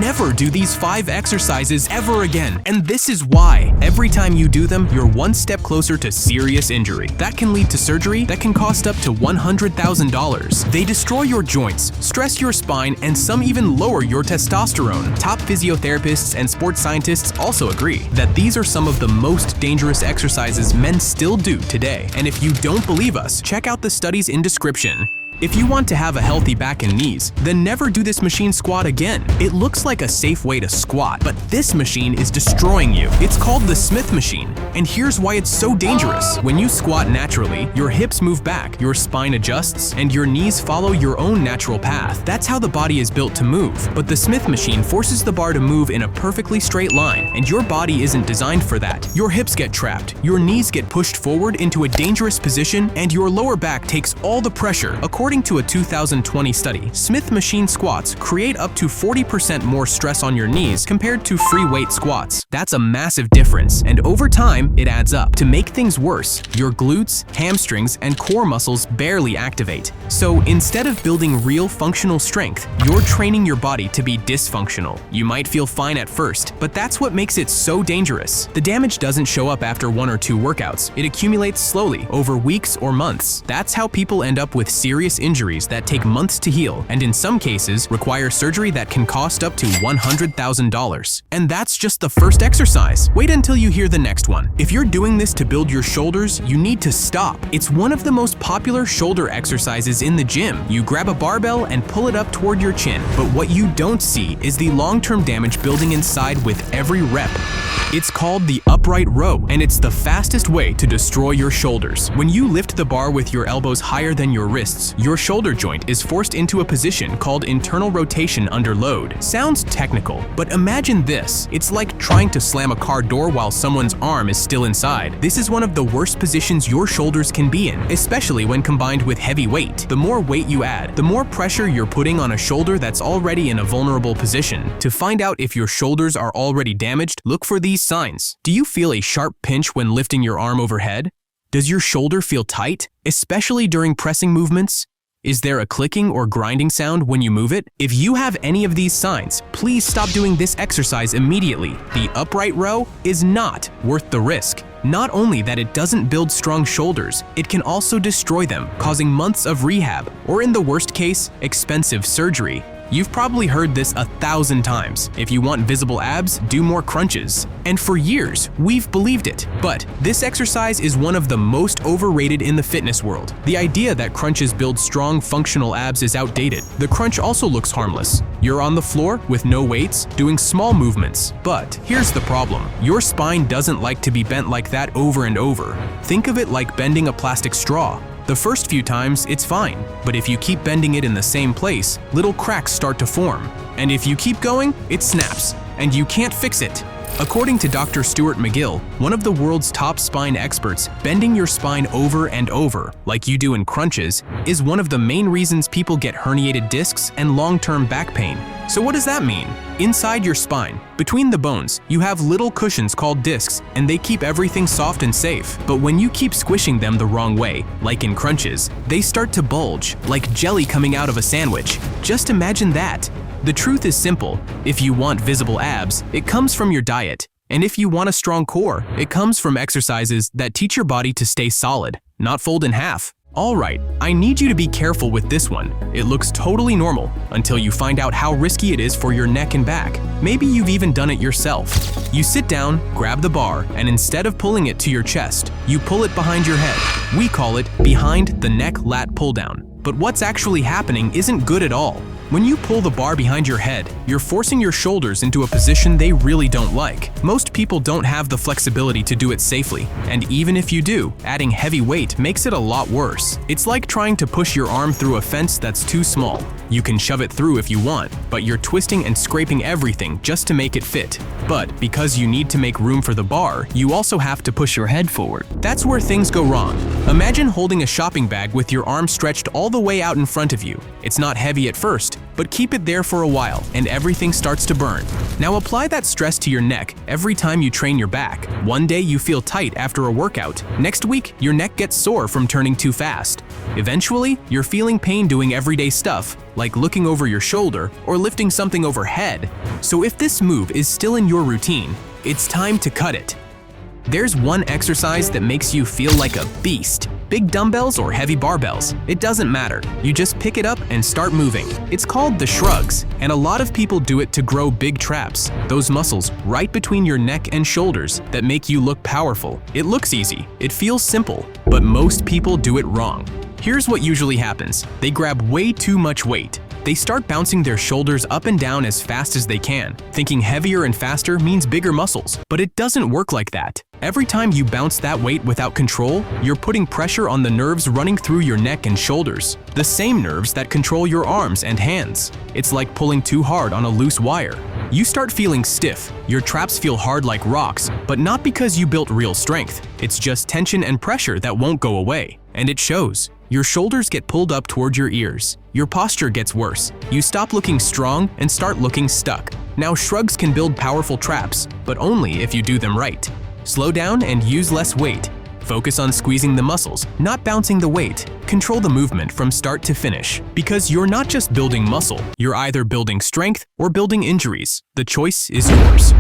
never do these 5 exercises ever again. And this is why. Every time you do them, you're one step closer to serious injury. That can lead to surgery that can cost up to $100,000. They destroy your joints, stress your spine, and some even lower your testosterone. Top physiotherapists and sports scientists also agree that these are some of the most dangerous exercises men still do today. And if you don't believe us, check out the studies in description. If you want to have a healthy back and knees, then never do this machine squat again. It looks like a safe way to squat, but this machine is destroying you. It's called the Smith machine, and here's why it's so dangerous. When you squat naturally, your hips move back, your spine adjusts, and your knees follow your own natural path. That's how the body is built to move. But the Smith machine forces the bar to move in a perfectly straight line, and your body isn't designed for that. Your hips get trapped, your knees get pushed forward into a dangerous position, and your lower back takes all the pressure. According to a 2020 study, Smith machine squats create up to 40% more stress on your knees compared to free weight squats. That's a massive difference, and over time, it adds up. To make things worse, your glutes, hamstrings, and core muscles barely activate. So instead of building real functional strength, you're training your body to be dysfunctional. You might feel fine at first, but that's what makes it so dangerous. The damage doesn't show up after 1 or 2 workouts. It accumulates slowly, over weeks or months. That's how people end up with serious injuries that take months to heal, and in some cases require surgery that can cost up to $100,000. And that's just the first exercise. Wait until you hear the next one. If you're doing this to build your shoulders, you need to stop. It's one of the most popular shoulder exercises in the gym. You grab a barbell and pull it up toward your chin, but what you don't see is the long-term damage building inside with every rep. It's called the upright row, and it's the fastest way to destroy your shoulders. When you lift the bar with your elbows higher than your wrists, your shoulder joint is forced into a position called internal rotation under load. Sounds technical, but imagine this. It's like trying to slam a car door while someone's arm is still inside. This is one of the worst positions your shoulders can be in, especially when combined with heavy weight. The more weight you add, the more pressure you're putting on a shoulder that's already in a vulnerable position. To find out if your shoulders are already damaged, look for these signs. Do you feel a sharp pinch when lifting your arm overhead? Does your shoulder feel tight, especially during pressing movements? Is there a clicking or grinding sound when you move it? If you have any of these signs, please stop doing this exercise immediately. The upright row is not worth the risk. Not only that it doesn't build strong shoulders, it can also destroy them, causing months of rehab, or in the worst case, expensive surgery. You've probably heard this 1,000 times. If you want visible abs, do more crunches. And for years, we've believed it. But this exercise is one of the most overrated in the fitness world. The idea that crunches build strong, functional abs is outdated. The crunch also looks harmless. You're on the floor with no weights, doing small movements. But here's the problem. Your spine doesn't like to be bent like that over and over. Think of it like bending a plastic straw. The first few times, it's fine, but if you keep bending it in the same place, little cracks start to form. And if you keep going, it snaps, and you can't fix it. According to Dr. Stuart McGill, one of the world's top spine experts, bending your spine over and over, like you do in crunches, is one of the main reasons people get herniated discs and long-term back pain. So what does that mean? Inside your spine, between the bones, you have little cushions called discs, and they keep everything soft and safe. But when you keep squishing them the wrong way, like in crunches, they start to bulge, like jelly coming out of a sandwich. Just imagine that. The truth is simple. If you want visible abs, it comes from your diet. And if you want a strong core, it comes from exercises that teach your body to stay solid, not fold in half. Alright, I need you to be careful with this one. It looks totally normal until you find out how risky it is for your neck and back. Maybe you've even done it yourself. You sit down, grab the bar, and instead of pulling it to your chest, you pull it behind your head. We call it behind the neck lat pull down. But what's actually happening isn't good at all. When you pull the bar behind your head, you're forcing your shoulders into a position they really don't like. Most people don't have the flexibility to do it safely, and even if you do, adding heavy weight makes it a lot worse. It's like trying to push your arm through a fence that's too small. You can shove it through if you want, but you're twisting and scraping everything just to make it fit. But because you need to make room for the bar, you also have to push your head forward. That's where things go wrong. Imagine holding a shopping bag with your arm stretched all the way out in front of you. It's not heavy at first, but keep it there for a while and everything starts to burn. Now apply that stress to your neck every time you train your back. One day you feel tight after a workout. Next week, your neck gets sore from turning too fast. Eventually, you're feeling pain doing everyday stuff, like looking over your shoulder or lifting something overhead. So if this move is still in your routine, it's time to cut it. There's one exercise that makes you feel like a beast. Big dumbbells or heavy barbells, it doesn't matter. You just pick it up and start moving. It's called the Shrugs, and a lot of people do it to grow big traps, those muscles right between your neck and shoulders that make you look powerful. It looks easy, it feels simple, but most people do it wrong. Here's what usually happens. They grab way too much weight. They start bouncing their shoulders up and down as fast as they can, thinking heavier and faster means bigger muscles. But it doesn't work like that. Every time you bounce that weight without control, you're putting pressure on the nerves running through your neck and shoulders, the same nerves that control your arms and hands. It's like pulling too hard on a loose wire. You start feeling stiff, your traps feel hard like rocks, but not because you built real strength. It's just tension and pressure that won't go away. And it shows. Your shoulders get pulled up toward your ears. Your posture gets worse. You stop looking strong and start looking stuck. Now, shrugs can build powerful traps, but only if you do them right. Slow down and use less weight. Focus on squeezing the muscles, not bouncing the weight. Control the movement from start to finish. Because you're not just building muscle, you're either building strength or building injuries. The choice is yours.